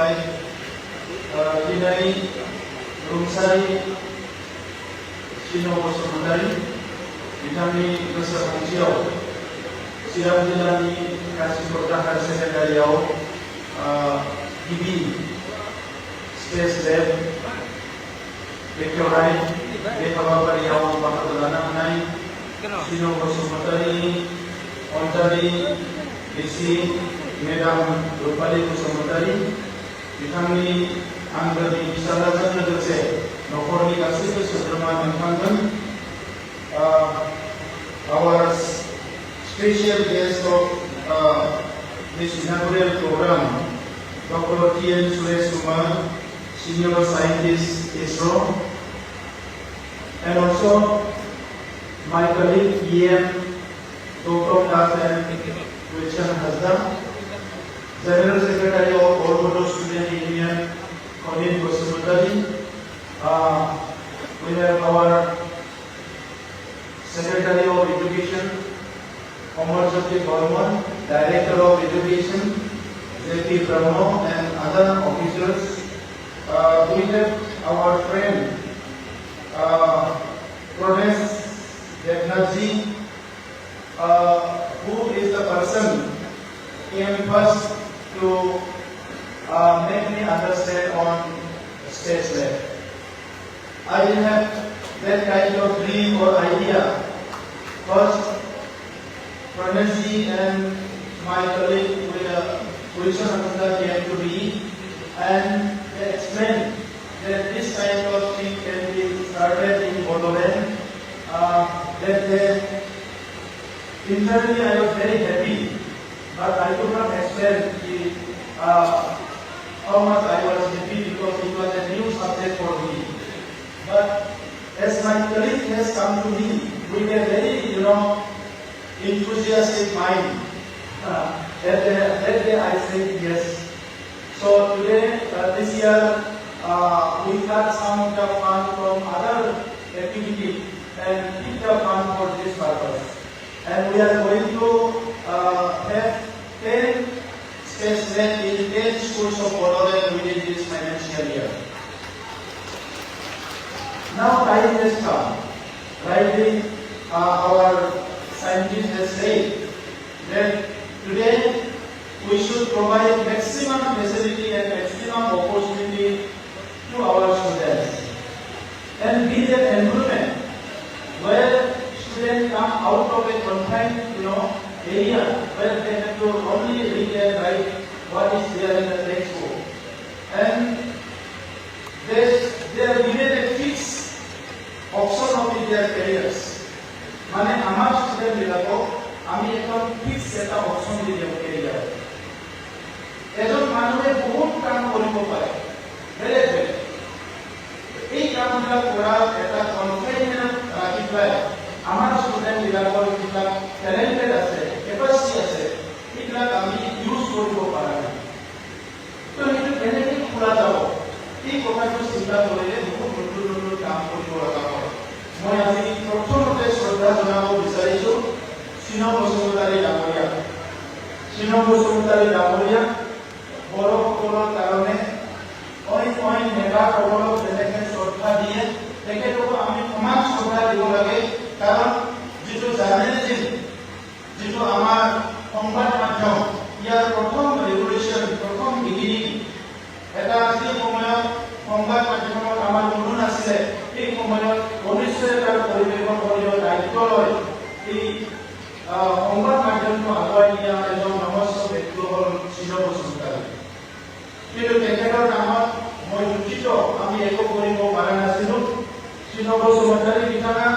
जाबाय दिनै रुंसारि सिन' बसुमतारी बिथांनि गोसोखांथियाव चिरां जिल्लानि कासिकट्रा हायार सेकेन्डारियाव गिबि स्टेज लेब बेखेवनाय बे हाबाफारियाव बाहागो लानो हानाय सिन' बसुमतारीनि अनजालि बिसि मेडाम रुपाली बसुमतारी बिथांनि आंगोनि फिसाज्लाजों लोगोसे नखरनि गासैबो सोद्रोमा नोंथांजों our special guest of this inaugural program, Dr. T.N. Suresh Kumar, Senior Scientist, ISRO, and also my colleague E.M. Dr. Das and Christian Hasda, General Secretary of All Bodo Student Union, Colin Bosumutari. We have our Secretary of Education, Omar Jyoti Burman, Director of Education, J.P. Brahmo, and other officers. We have our friend, Pradesh Devnathji, who is the person came first to make me understand on stage lab. I didn't have that kind of dream or idea. First, Pranashji and my colleague Wilson Akunda came to me and they explained that this kind of thing can be started in Bodoland. Internally I was very happy, but I could not explain how much I was happy because it was a new subject for me. But as my colleague has come to me with a very, enthusiastic mind, that day I said yes. So today, this year, we got some of the fund from other activity and keep the fund for this purpose. And we are going to have 10 stage lab in 10 schools of Bodoland within this financial year. Now time has come. Rightly, our scientists have said that today we should provide maximum facility and maximum opportunity to our students and be that environment where students come out of a confined, area where they have to only read and write what is there in the textbook, and they are given a fixed option of their careers. মানে আমার student বিলাকক আমি এখন fix এটা option দি দিও career এজন মানুহে বহুত কাম কৰিব পাৰে বেলেগ বেলেগ এই কামবিলাক কৰাৰ এটা কনফিডেন্স ৰাখি পায় আমাৰ স্টুডেন্ট বিলাকৰ যিবিলাক টেলেন্টেড আছে কেপাচিটি আছে এইবিলাক আমি ইউজ কৰিব পাৰা তো সেইটো কেনেকৈ খোলা যাব এই কথাটো চিন্তা কৰিলে বহুত নতুন নতুন কাম কৰিব লগা হয় মই আজি প্ৰথমতে শ্ৰদ্ধা জনাব বিচাৰিছো সিন' বসুমতাৰী ডাঙৰীয়া সিন' বসুমতাৰী ডাঙৰীয়া বড়োসকলৰ কাৰণে অইন নেতাসকলক যেনেকৈ শ্ৰদ্ধা দিয়ে তেখেতকো আমি সমান শ্ৰদ্ধা দিব লাগে কাৰণ যিটো জাৰ্নেলিজিম যিটো আমাৰ সংবাদ মাধ্যম ইয়াৰ প্ৰথম ৰেভলিউচন প্ৰথম বিগিনিং এটা যি সময়ত সংবাদ মাধ্যমত আমাৰ কোনো নাছিলে এই সময়ত ভৱিষ্যতে তাৰ পৰিৱেশন কৰিব দায়িত্ব লয় এই সংবাদ মাধ্যমটো আগুৱাই নিয়া এজন নমস্য ব্যক্তি হ'ল সিন' বসুমতাৰী কিন্তু তেখেতৰ নামত মই দুঃখিত আমি একো কৰিব পৰা নাছিলো সিন' বসুমতাৰী बिथाङा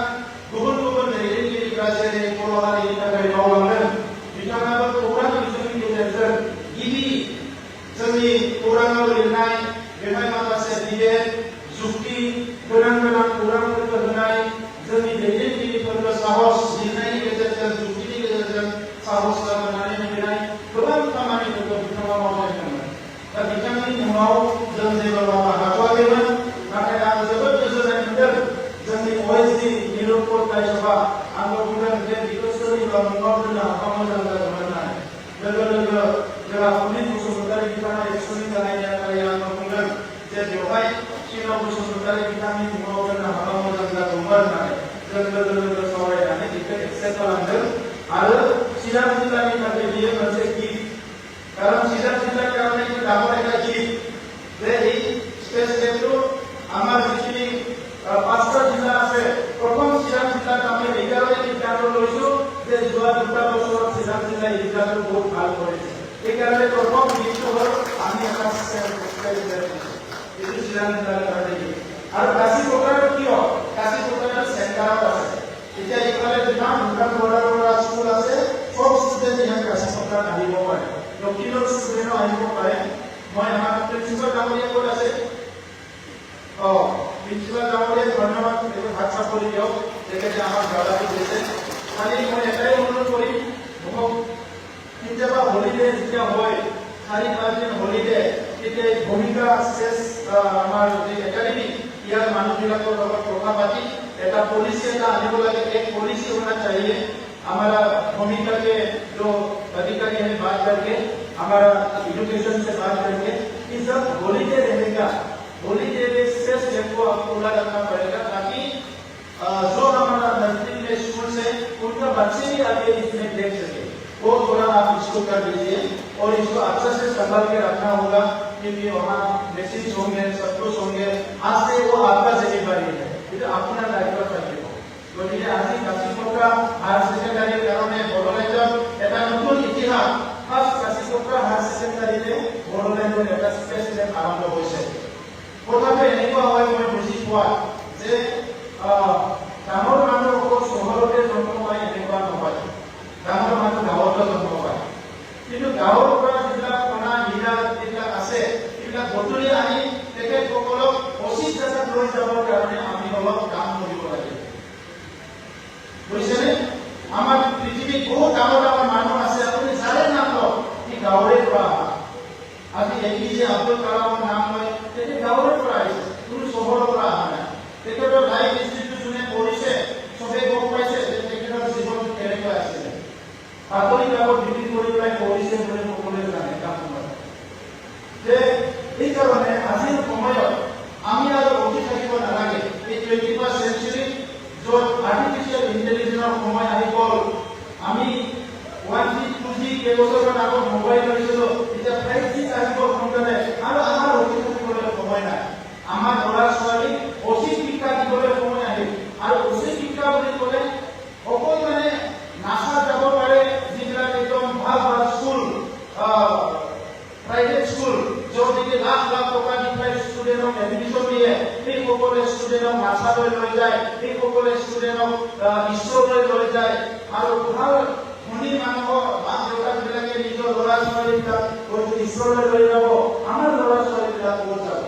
गुबुन गुबुन दैदेनगिरिफोराजे बर' हारिनि थाखाय मावलांदों बिथाङाबो खौरां बिजोंनि गेजेरजों गिबि जोंनि खौराङाव लिरनाय बेवहाय माखासे बिबेक जुक्ति गोनां खौरांफोरखौ होनाय जोंनि दैदेनगिरिफोरखौ साहस लिरनायनि गेजेरजों जुक्तिनि गेजेरजों साहस लाबोनानै होनाय गोबां खामानिफोरखौ बिथाङा मावबाय दंमोन दा बिथांनि मुङाव जों जेबो मावनो हाथ'वाखैमोन नाथाय आं जोबोद गोजोननाय मोनदों जोंनि OSD निरुपताय सभा आंबो बुंदों जे बेखौ सोरनिबा मुङाव दोननो हाबा मोजां जागौमोन होननानै लोगो लोगो जोंहा पुलिस बसुमतारी बिथाङा एक्सननि जानायनि थाखाय দেখাই চিনা বসুন্ধরার ভিটামিন মনোগ্রাম হারামো জানলা তোমার নামে জলজলজল সবাই জানে দিকে এক্সেপ্ট করলাম আর চিরাং জিলানি থাকে দিয়ে হচ্ছে কি কারণ চিরাং জিলার কারণে কি দাবর একটা কি যে এই স্টেজ কিন্তু আমার যিখিনি পাঁচটা জিলা আছে প্রথম চিরাং জিলাত আমি এই কারণে সিদ্ধান্ত লৈছো যে যোৱা দুটা বছৰত চিৰাং জিলা এই জিলাটো বহুত ভাল কৰিছে এই কাৰণে প্ৰথম দিনটো হল আমি এটা স্টেজ দিছো এইটো চিৰাং জিলাৰ কাৰণে আৰু কাশী কোটাৰ কিয় কাশী কোটাৰ চেণ্টাৰত আছে এতিয়া এইফালে যিমান দুটা বড়া স্কুল আছে সব ষ্টুডেণ্ট ইয়াত কাশী কোটাত আহিব পাৰে দক্ষিণৰ ষ্টুডেণ্ট আহিব পাৰে মই আমাৰ প্ৰিন্সিপাল ডাঙৰীয়া ক'ত আছে প্ৰিন্সিপাল ডাঙৰীয়া ধন্যবাদ এইটো ভাত চাপ কৰি দিয়ক তেখেতে আমাৰ গাঁৱত দিছে খালি মই এটাই অনুৰোধ কৰিম মোক কেতিয়াবা হলিডে যেতিয়া হয় 4-5 দিন হলিডে তেতিয়া ভূমিকা শেষ আমাৰ যে একাডেমি ইয়াৰ মানুহবিলাকৰ লগত কথা পাতি এটা पॉलिसी এটা আনিব লাগে एक पॉलिसी होना चाहिए हमारा भूमिका के जो अधिकारी हैं बात करके हमारा एजुकेशन से बात करके कि सब हॉलीडे रहेगा हॉलीडे बेसिस को पूरा करना पड़ेगा ताकि जो हमारा नजदीक में स्कूल से उनका बच्चे भी आगे इसमें देख सके वो थोड़ा आप इसको कर दीजिए और इसको अच्छे से संभाल के रखना होगा क्योंकि वहाँ मैसेज होंगे सब कुछ होंगे आज से वो आपका जिम्मेदारी है এটা আপনার দায়িত্ব থাকিব গতিকে আজি কাশীকোটা হায়াৰ সেকেন্ডাৰীৰ কাৰণে বড়োলেণ্ডত এটা নতুন ইতিহাস ফাৰ্ষ্ট কাশীকোটা হায়াৰ সেকেন্ডাৰীতে বড়োলেণ্ডত এটা স্পেচিয়েল আৰম্ভ হৈছে কথাটো এনেকুৱা হয় মই বুজি পোৱা যে ডাঙৰ মানুহ অকল চহৰতে জন্ম পায় এনেকুৱা নহয় ডাঙৰ মানুহ গাঁৱতো জন্ম পায় কিন্তু গাঁৱৰ পৰা যিবিলাক কণা হীৰা যিবিলাক আছে এইবিলাক বটলি আনি তেখেতসকলক উচিত জাগাত লৈ যাবৰ কাৰণে আমি অলপ কাম কৰিব লাগে বুজিছেনে আমাৰ পৃথিৱীত বহুত ডাঙৰ ডাঙৰ মানুহ আছে আপুনি জানে নাম লওক কি গাঁৱৰে পৰা আজি এপিজে আব্দুল কালামৰ নাম লয় তেখেত গাঁৱৰে পৰা আহিছে কোনো চহৰৰ পৰা অহা নাই তেখেতৰ লাইফ হিষ্ট্ৰীটো যোনে পঢ়িছে চবেই গম পাইছে যে তেখেতৰ জীৱনটো কেনেকুৱা আছিলে বাতৰি কাকত বিক্ৰী কৰি পেলাই পঢ়িছে বুলি সকলোৱে জানে কাম যে এই কাৰণে আজিৰ সময়ত আমি আৰু ৰখি থাকিব নালাগে এই 21st century য'ত আৰ্টিফিচিয়েল ইন্টেলিজেন্সৰ সময় আহি গ'ল আমি 1G 2G কেইবছৰমান আগত মোবাইল লৈছিলোঁ এতিয়া 5G আহিব সোনকালে আৰু আমাৰ ৰখি থাকিবলৈ সময় নাই আমাৰ ল'ৰা ছোৱালী উচিত শিক্ষা দিবলৈ সময় আহিল আৰু উচিত শিক্ষা বুলি ক'লে অকল মানে নাচা যাব পাৰে যিবিলাক একদম ভাল ভাল স্কুল प्राइवेट स्कूल जो देखिए लाख लाख टका दिखाई स्टूडेंटों को एडमिशन दिए एक कोकोले स्टूडेंटों नासा ले जाए एक कोकोले स्टूडेंटों इसरो ले जाए और ভাল ধনী মানুহ মাক দেউতাক বিলাকে নিজৰ ল'ৰা ছোৱালীবিলাক হয়তো इसरो লৈ যাব আমাৰ ল'ৰা ছোৱালীবিলাক ক'ত যাব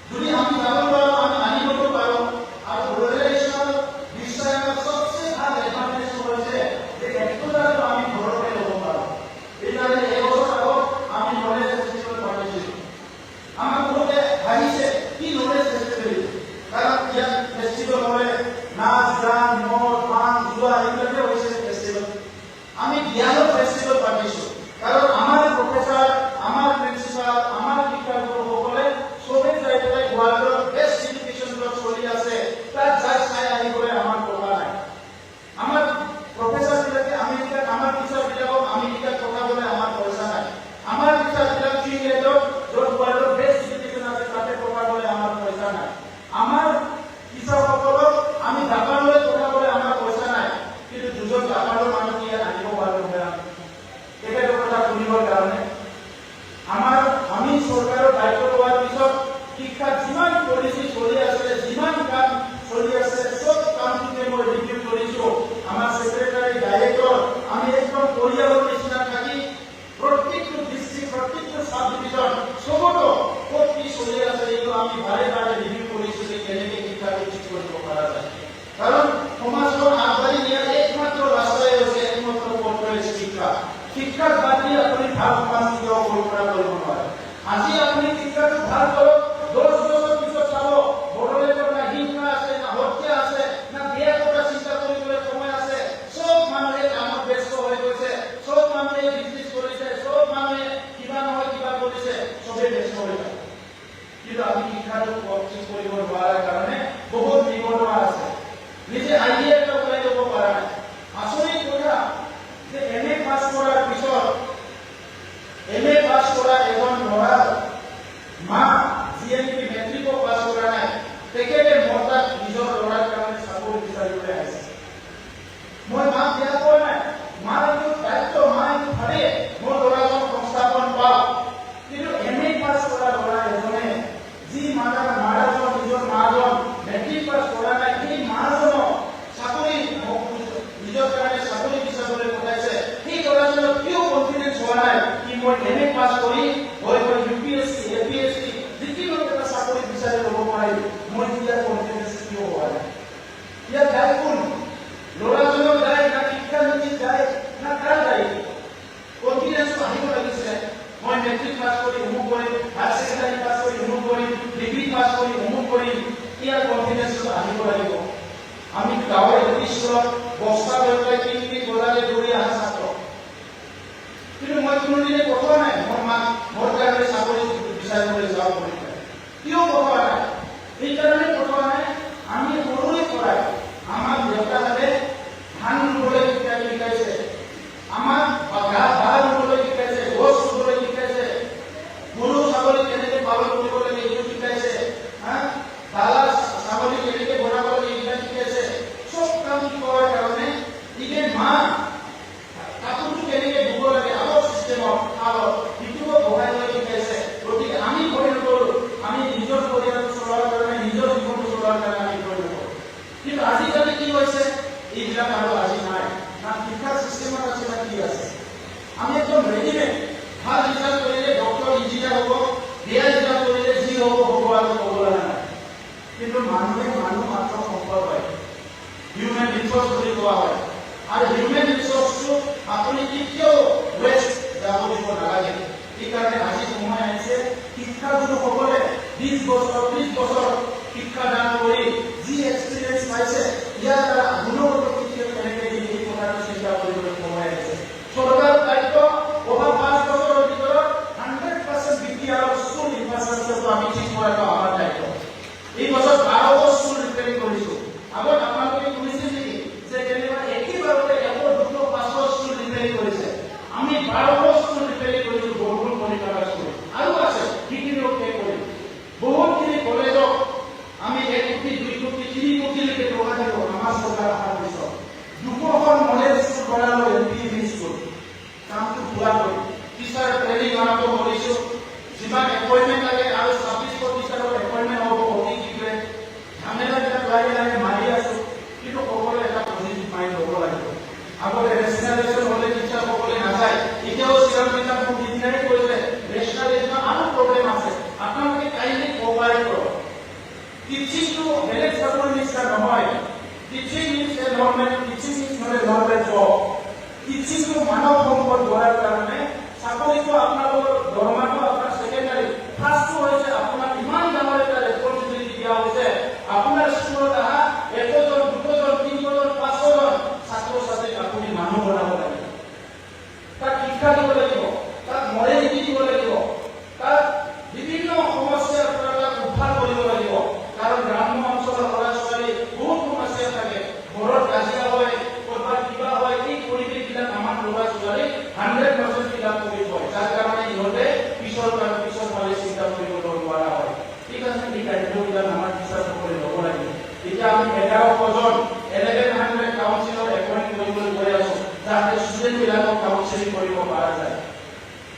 যদি আমি যাব পাৰো আমি আনিব পাৰো আৰু গ্লোবালাইজেশ্যন বিশ্বায়নৰ সবচেয়ে ভাল এডভান্টেজ হৈছে যে একটোটা আমি ঘৰতে ল'ব পাৰো এইকাৰণে এই বছৰ আগত আমি নলেজ ফেস্টিভেল পাতিছিলো আমাৰ ঘৰতে আহিছে কি নলেজ ফেস্টিভেল কাৰণ ইয়াত ফেস্টিভেল হ'লে নাচ গান মদ পান জুৱা এইবিলাকে হৈছে ফেস্টিভেল আমি জ্ঞানৰ ফেস্টিভেল পাতিছো কাৰণ আমাৰ প্ৰফেসৰ আমাৰ প্ৰিন্সিপাল আমাৰ শিক্ষকসকলে সবে যাই পেলাই ওয়াৰ্ল্ডৰ বেস্ট এডুকেশন ব্লক চলি আছে তাত যাই চাই আহিবলৈ আমাৰ টকা নাই আমাৰ প্ৰফেসৰ বিলাকে আমেৰিকাত আমাৰ টিচাৰ বিলাকক আমেৰিকাত পঠাবলৈ আমাৰ পইচা নাই আমাৰ টিচাৰ বিলাক ফিনলেণ্ডত য'ত ওয়াৰ্ল্ডৰ বেস্ট এডুকেশন আছে তাতে পঠাবলৈ আমাৰ পইচা নাই আমাৰ টিচাৰসকলক আমি জাপানলৈ পঠাবলৈ আমাৰ পইচা নাই কিন্তু দুজন জাপানৰ মানুহ ইয়াত আনিব পাৰোঁ তেখেতৰ কথা শুনিবৰ কাৰণে আমি চৰকাৰৰ দায়িত্ব লোৱাৰ পিছত শিক্ষা যিমান পলিচি চলি আছে যিমান কাম চলি আছে সব কামটোকে মই ৰিভিউ কৰিছো আমাৰ সেক্ৰেটাৰী ডাইৰেক্টৰ আমি একদম পৰিয়ালৰ নিচিনা থাকি প্ৰত্যেকটো ডিস্ট্ৰিক্ট প্ৰত্যেকটো সাব ডিভিজন সবতো ক'ত কি চলি আছে এইটো আমি বাৰে বাৰে ৰিভিউ কৰিছো যে কেনেকৈ শিক্ষাটো ঠিক কৰিব পৰা যায় কাৰণ সমাজখন আগবাঢ়ি নিয়াৰ একমাত্ৰ ৰাস্তাই হৈছে একমাত্ৰ পথটোৱে শিক্ষা শিক্ষাৰ বাদ দি আপুনি ভাল সমাজ কেতিয়াও কল্পনা কৰিব নোৱাৰে আজি আপুনি শিক্ষাটো ভাল কৰক 10 বছৰ পিছত চাব বড়োলেণ্ডৰ না হিংসা আছে না হত্যা আছে না বিয়া কৰা চিন্তা কৰিবলৈ সময় আছে সব মানুহে কামত ব্যস্ত হৈ গৈছে সব মানুহে বিজনেছ কৰিছে সব মানুহে কিবা নহয় কিবা কৰিছে সবে ব্যস্ত হৈ থাকে কিন্তু আমি শিক্ষাটো ঠিক কৰিব নোৱাৰাৰ কাৰণে বহুত নিবনুৱা আছে। নিজে আইডিয়া এটা ওলাই ল'ব পৰা নাই। আচৰিত কথা যে এমএ পাছ কৰাৰ পিছত এমএ পাছ কৰা এজন ল'ৰা মা যিয়ে নেকি মেট্ৰিকো পাছ কৰা নাই, তেখেতে মোৰ তাত নিজৰ ল'ৰাৰ কাৰণে চাকৰি বিচাৰিবলৈ আহিছে। মই মাক বেয়া পোৱা নাই, মাৰ এইটো দায়িত্ব, মা এইটো ভাবে মোৰ ল'ৰাজন সংস্থাপন পাওক। কিন্তু এমএ পাছ কৰা ল'ৰা এজনে যি মাৰাজন নিজৰ মাজন মেট্ৰিক পাছ কৰা নাই, সেই মাজনক চাকৰি নিজৰ কাৰণে চাকৰি বিচাৰিবলৈ পঠাইছে। সেই ল'ৰাজনৰ কিয় কনফিডেন্স হোৱা নাই কি মই এমএ পাছ কৰি মই ইউপিএছচি এপিএছচি যিকোনো এটা চাকৰি বিচাৰি ল'ব পাৰিম? মই ইয়াৰ কনফিডেন্স কিয় হোৱা নাই? ইয়াৰ দায় কোন? ল'ৰাজনৰ দায় না শিক্ষানীতিৰ দায় না কাৰ দায়? কনফিডেন্স আহিব লাগিছিলে। মই মেট্ৰিক পাছ কৰি অমুক কৰিম, হায়াৰ ছেকেণ্ডাৰী পাছ কৰি অমুক কৰিম, ডিগ্ৰী পাছ কৰি অমুক কৰিম, ইয়াৰ কনফিডেন্স আহিব লাগিব। আমি গাঁৱৰ স্কুলত বস্তা লৈ পেলাই কিনি বজাৰে দৌৰি অহা ছাত্ৰ, কিন্তু মই কোনোদিনে পঠোৱা নাই মোৰ মাক মোৰ কাৰণে চাকৰি বিচাৰিবলৈ যাওঁ বুলি। কিয় পঠোৱা নাই? সেইকাৰণে পঠোৱা নাই, আমি সৰুৰে পৰাই আমাক দেউতাহঁতে ধান ৰুবলৈ শিকাইছে, আমাক ঘাঁহ ৰুবলৈ শিকাইছে, গছ ৰুবলৈ শিকাইছে, গৰু ছাগলী কেনেকে পালন কৰিব লাগে এইটো শিকাইছে, দালা ছাগলী কেনেকে বনাব লাগে এইবিলাক শিকাইছে। চব কাম কৰাৰ কাৰণে ইভেন মা কাপোৰটো কেনেকে ধুব লাগে আগৰ চিষ্টেমত আগত সেইটোও বহাই লৈ শিকাইছে। গতিকে আমি ভয় নকৰো, আমি নিজৰ পৰিয়ালটো চলোৱাৰ কাৰণে নিজৰ জীৱনটো চলোৱাৰ কাৰণে আমি ভয় নকৰো। কিন্তু আজিকালি কি হৈছে, এইবিলাক আৰু আজি নাই, না শিক্ষা চিষ্টেমত আছে না কি আছে। আমি একদম ৰেডিমেড, ভাল ৰিজাল্ট কৰিলে ডক্টৰ ইঞ্জিনিয়াৰ হ'ব, বেয়া ৰিজাল্ট কৰিলে যি হ'ব হ'ব আৰু ক'বলৈ নাই। কিন্তু মানুহ মাত্ৰ সম্পদ হয়, হিউমেন ৰিচোৰ্চ বুলি কোৱা হয়। আৰু হিউমেন ৰিচোৰ্চটো আপুনি কেতিয়াও ৱেষ্ট যাব দিব নালাগে। সেইকাৰণে আজি সময় আহিছে শিক্ষাগুৰুসকলে 20 বছৰ 30 বছৰ শিক্ষাদান কৰি যি এক্সপিৰিয়েঞ্চ পাইছে ইয়াৰ দ্বাৰা গুণগত শিক্ষা কেনেকে দিম এই কথাটো চিন্তা কৰিবলৈ সময় আহিছে। চৰকাৰৰ দায়িত্ব অহা 5 বছৰৰ ভিতৰত 100% বিদ্যালয়ৰ স্কুল ইনফ্ৰাষ্ট্ৰাকচাৰটো আমি ঠিক কৰাটো আমাৰ দায়িত্ব। এই বছৰ 12 স্কুল ৰিপেয়াৰিং কৰিছো। আগত আপোনালোকে শুনিছে নেকি যে কেনেবা একেবাৰতে 100-200-500 স্কুল ৰিপেয়াৰিং কৰিছে? আমি 12 স্কুল ৰিপেয়াৰিং কৰিছো, বহুবোৰ পৰিকালৰ স্কুল আৰু আছে সেইখিনিও শেষ কৰিম। বহুতখিনি কলেজক আমি 1 কোটি 2 কোটি 3 কোটিলৈকে টকা দিব আমাৰ চৰকাৰ অহাৰ পিছত। 200খন মডেল স্কুল বনালো এলপি স্কুল, কামটো পুৰা কৰি টিচাৰ ট্ৰেইনিং আৰম্ভ কৰিছো। যিমান এপইণ্টমেণ্ট লাগে আৰু 26 টিচাৰৰ এপইণ্টমেণ্ট হ'ব অতি শীঘ্ৰে। ঝামেলাবিলাক লাহে মাৰি আছো, কিন্তু সকলোৱে এটা পজিটিভ মাইণ্ড হ'ব লাগিব। আগতে ৰেচনেলাইজেশ্যন হ'লে টিচাৰসকলে নাযায়, এতিয়াও চিৰামিটাৰ খুব দিগদাৰী কৰিলে। ৰেচনেলাইজেশ্যন আৰু প্ৰব্লেম আছে, আপোনালোকে কাইণ্ডলি কোঅপাৰেট কৰক। টিচিংটো বেলেগ চাকৰি নিচিনা নহয়। Teaching is a normal, teaching is not a normal job. টিচিংটো মানৱ সম্পদ গঢ়াৰ কাৰণে চাকৰিটো আপোনালোকৰ দৰমহাটো আপোনাৰ ছেকেণ্ডাৰী, ফাৰ্ষ্টটো হৈছে আপোনাক ইমান ডাঙৰ এটা ৰেছপনচিবিলিটি দিয়া হৈছে। আপোনাৰ স্কুলত অহা 100জন 200জন 300জন 500জন ছাত্ৰ ছাত্ৰীক আপুনি মানুহ বনাব লাগিব, তাক শিক্ষা দিব লাগিব, তাক মৰেলিটি দিব লাগিব, তাক বিভিন্ন সমস্যাৰ পৰা তাক উদ্ধাৰ কৰিব লাগিব। কাৰণ গ্ৰাম্য অঞ্চলৰ ল'ৰা ছোৱালী বহুত সমস্যা থাকে, ঘৰত কাজিয়া হয়, ক'ৰবাত কিবা হয়, এই পৰিৱেশবিলাক আমাৰ ল'ৰা ছোৱালী 100% ফিল আপ কৰি থয়, যাৰ কাৰণে ইহঁতে পিছৰ ফালে চিন্তা কৰিব নোৱাৰা হয়। ঠিক আছে, এই দায়িত্ববিলাক আমাৰ টিচাৰসকলে ল'ব লাগিব। এতিয়া আমি 1100 কাউন্সিলৰ এপইণ্ট কৰিবলৈ গৈ আছো, যাতে ষ্টুডেণ্টবিলাকক কাউন্সিলিং কৰিব পৰা যায়।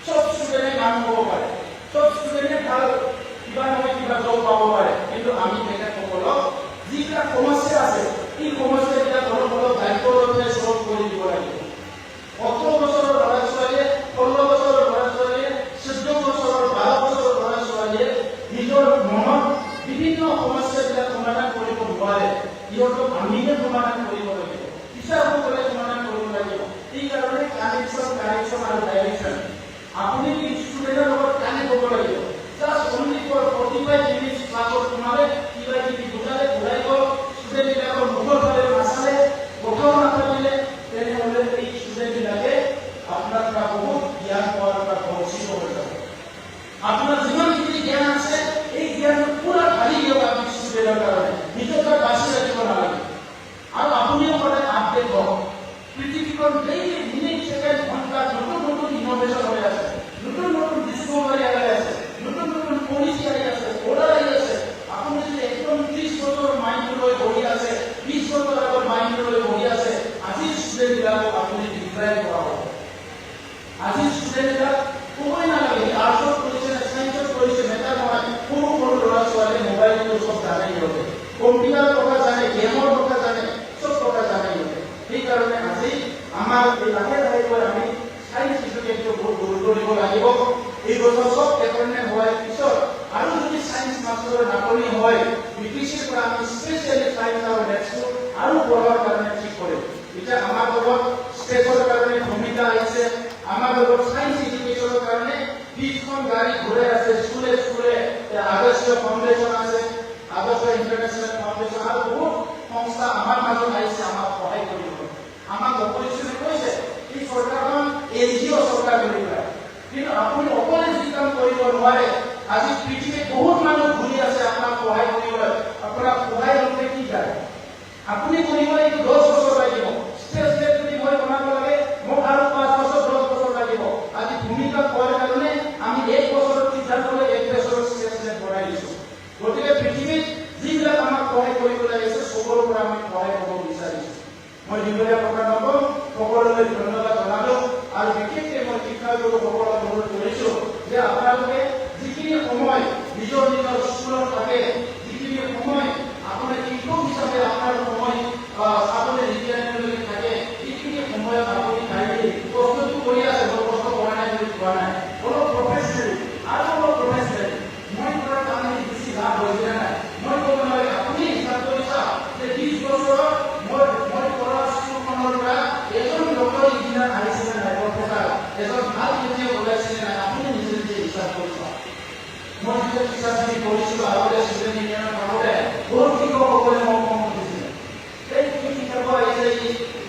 চব ষ্টুডেণ্টে কাম কৰিব পাৰে, চব ষ্টুডেণ্টে ভাল কিবা নহয় কিবা জব পাব পাৰে, কিন্তু আমি তেখেতসকলক যিবিলাক সমস্যা আছে এই সমস্যাবিলাক অলপ অলপ দায়িত্ব লৈ সলভ কৰি দিব লাগিব। 18 বছৰৰ ল'ৰা ছোৱালীয়ে, 16 বছৰৰ ল'ৰা ছোৱালীয়ে, 14 বছৰৰ 12 বছৰৰ ল'ৰা ছোৱালীয়ে নিজৰ মনত বিভিন্ন সমস্যাবিলাক সমাধান কৰিব নোৱাৰে, ইহঁতক আমিহে সমাধান কৰিব লাগিব, টিচাৰসকলে সমাধান কৰিব লাগিব। সেইকাৰণে কানেকশ্যন আৰু ডাইৰেকশ্যন আপুনি ষ্টুডেণ্টৰ লগত কানেক্ট হ'ব লাগিব। জাষ্ট অনলি ফৰ 45 মিনিটছ ক্লাছত তোমালে কিবা কিবি বুজালে ঘূৰাই গ'ল, ষ্টুডেণ্টবিলাকৰ মুখৰ ফালে লাগিব। এই বছৰ সব পেপাৰনে হোৱাৰ পিছত আৰু যদি সায়েন্স মাষ্টৰৰ নাটনি হয় বিটিচিৰ পৰা আমি স্পেচিয়েলি সায়েন্স আৰু মেথছটো আৰু পঢ়াৰ কাৰণে ঠিক কৰিম। এতিয়া আমাৰ লগত স্পেচৰ কাৰণে ভূমিকা আহিছে, আমাৰ লগত সায়েন্স এডুকেশ্যনৰ কাৰণে 20খন গাড়ী ঘূৰাই আছে স্কুলে স্কুলে। আদৰ্শ ফাউণ্ডেশ্যন আছে, আদৰ্শ ইণ্টাৰনেশ্যনেল ফাউণ্ডেশ্যন আৰু বহুত সংস্থা আমাৰ মাজত আহিছে আমাক সহায় কৰিব। আমাক অপজিশ্যনে কৈছে এই চৰকাৰখন এনজিঅ' চৰকাৰ বুলি কয়, কিন্তু আপুনি অকলে যি কাম কৰিব নোৱাৰে। আজি পৃথিৱীত বহুত মানুহ ঘূৰি আছে আপোনাক সহায় কৰিবলৈ, আপোনাক সহায় নকৰে কি যায় আপুনি কৰিব লাগিব। 10 বছৰ লাগিব ষ্টেজ লেট যদি মই বনাব লাগে মোক আৰু 5 বছৰ 10 বছৰ লাগিব। আজি ভূমিকা কৰাৰ কাৰণে আমি 1 বছৰৰ সিদ্ধান্ত লৈ 1 বছৰৰ ষ্টেজ লেট বনাই দিছো। গতিকে পৃথিৱীত যিবিলাক আমাক সহায় কৰিবলৈ আহিছে সকলোৰে পৰা আমি সহায় কৰিব বিচাৰিছো। মই দীঘলীয়া কথা নকওঁ, সকলোলৈ ধন্যবাদ জনালো আৰু বিশেষকৈ মই শিক্ষাগুৰুসকলক অনুৰোধ কৰিছো যে আপোনালোকে যিখিনি সময় নিজৰ নিজৰ স্কুলত থাকে, যিখিনি সময় আপোনাৰ শিক্ষক হিচাপে আপোনাৰ সময় চাবলৈ ৰিটায়াৰমেণ্টলৈকে থাকে, এইখিনি সময়ত আপুনি ভাইটি কষ্টটো কৰি আছে, মই কষ্ট কৰা নাই বুলি কোৱা নাই, অলপ প্ৰফেচনেলি আৰু অলপ প্ৰফেচনেলি মই কৰা কাৰণে বেছি লাভ হৈছে নাই মই ক'ব নোৱাৰে। আপুনি হিচাপ কৰি চাওক যে 20 বছৰত মই কৰা স্কুলখনৰ পৰা এজন ডক্টৰ ইঞ্জিনিয়াৰ আহিছিলে নাই, প্ৰফেচাৰ এজন ভাল ইঞ্জিনিয়াৰ ওলাইছিলে নাই, আপুনি নিজে নিজে হিচাপ কৰি চাওক। মই যেতিয়া টিচাৰখিনি কৰিছিলোঁ আগতে ষ্টুডেণ্ট ইউনিয়নৰ কামতে বহুত শিক্ষকসকলে মোক কম কৰিছিলে এই কি শিকাব আহিছে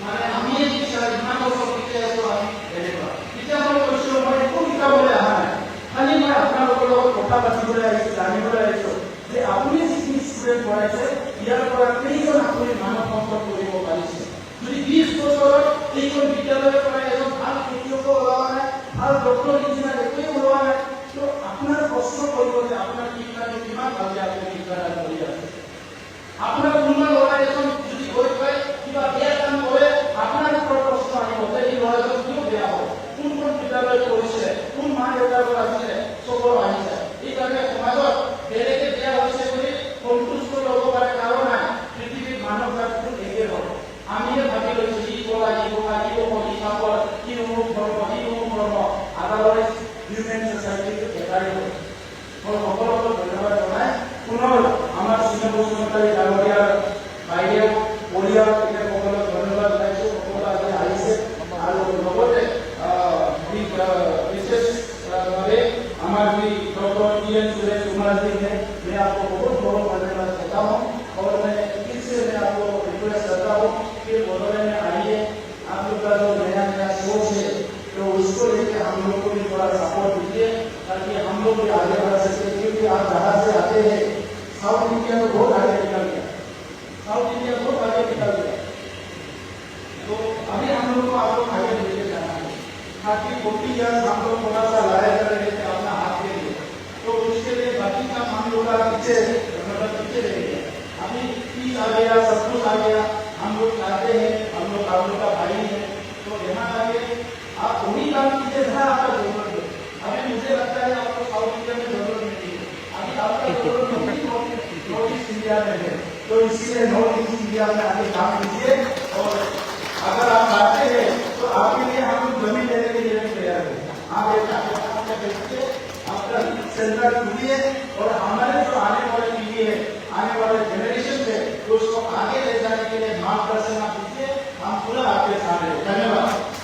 মানে আমি টিচাৰ ইমান বছৰ শিকাই আছো আমি এনেকুৱা। তেতিয়া মই কৈছিলোঁ মই একো শিকাবলৈ অহা নাই, খালি মই আপোনালোকৰ লগত কথা পাতিবলৈ আহিছোঁ, জানিবলৈ আহিছোঁ যে আপুনি যিখিনি ষ্টুডেণ্ট পঢ়াইছে ইয়াৰ পৰা কেইজন আপুনি মানৱ সম্পদ কৰিব পাৰিছে। যদি 20 বছৰত এইখন বিদ্যালয়ৰ পৰা এজন ভাল শিক্ষক ওলোৱা নাই, ভাল ডক্টৰ ইঞ্জিনিয়াৰ একোৱে ওলোৱা নাই, তো আপোনাৰ প্ৰশ্ন কৰিব যে আপোনাৰ শিক্ষাটো কিমান ভালকৈ আপুনি শিক্ষাদান কৰি আছে। আপোনাৰ কোনোবা ল'ৰা এজন যদি গৈ পাই কিবা বেয়া কাম কৰে আপোনাৰ ওপৰত প্ৰশ্ন আহিব যে এই ল'ৰাজন কিয় বেয়া হ'ল, কোনখন বিদ্যালয়ত পঢ়িছে, কোন মা দেউতাৰ পৰা আহিছিলে, চবৰ আহি যায়। এইকাৰণে সমাজত বেলেগে বেয়া হৈছে বুলি সন্তুষ্ট ল'ব পাৰে কাৰণ নাই, পৃথিৱীত মানৱ জাতিটো একে হয়। আমিয়ে ভাবি লৈছো ই কলা ই বগা ই অসমী চাপৰ ই অমুক ধৰ্ম ই অমুক ধৰ্ম, আদালত হিউমেন ছ'চাইটিটো এটাই হয়। মই সকলোকে ধন্যবাদ জনাই পুনৰ আমাৰ চিনেমা বসুমতাৰী ডাঙৰীয়াৰ বাইদেউ পৰিয়াল সকলক ধন্যবাদ জনাইছো। সকলো আজি আহিছে আৰু লগতে विशेषভাৱে আমাৰ যি डॉक्टर टी.एन. सुरेश कुमार जी हैं, मैं आपको बहुत बहुत धन्यवाद देता हूँ और मैं फिर से मैं आपको रिक्वेस्ट करता हूँ कि बड़ौदा में आइए, आप लोग का जो नया नया सोच है तो उसको लेके हम लोग को भी थोड़ा सपोर्ट दीजिए ताकि हम लोग भी आगे बढ़ सके। क्योंकि आप जहाँ से आते हैं साउथ इंडिया तो बहुत आगे निकल गया, साउथ इंडिया बहुत आगे निकल गया, तो अभी हम लोग को आप लोग आगे लेके जाना है ताकि 40 ईयर्स हम लोग थोड़ा सा लड़ाई कर रहे थे अपना हाथ के लिए, तो उसके लिए बाकी काम हम लोग का पीछे रह गया। अभी पीस आ गया, सब कुछ आ गया, हम लोग चाहते हैं, हम लोग आप लोग का भाई है, तो यहाँ आगे आप वही काम कीजिए जहाँ आपका जरूरत है। अभी मुझे लगता है आपको साउथ इंडिया में जरूरत नहीं है, अभी आपका जरूरत नॉर्थ ईस्ट इंडिया में है, तो इसीलिए नॉर्थ ईस्ट इंडिया में आगे काम कीजिए। और अगर आप चाहते हैं तो आपके लिए हम लोग जमीन लेने के लिए तैयार हैं। आप देखिए आपका सेंटर खुलिए और हमारे जो आने वाले पीढ़ी है, आने वाले जनरेशन है, तो उसको आगे ले जाने के लिए मार्गदर्शन आप दीजिए, हम पूरा आपके साथ हैं। धन्यवाद।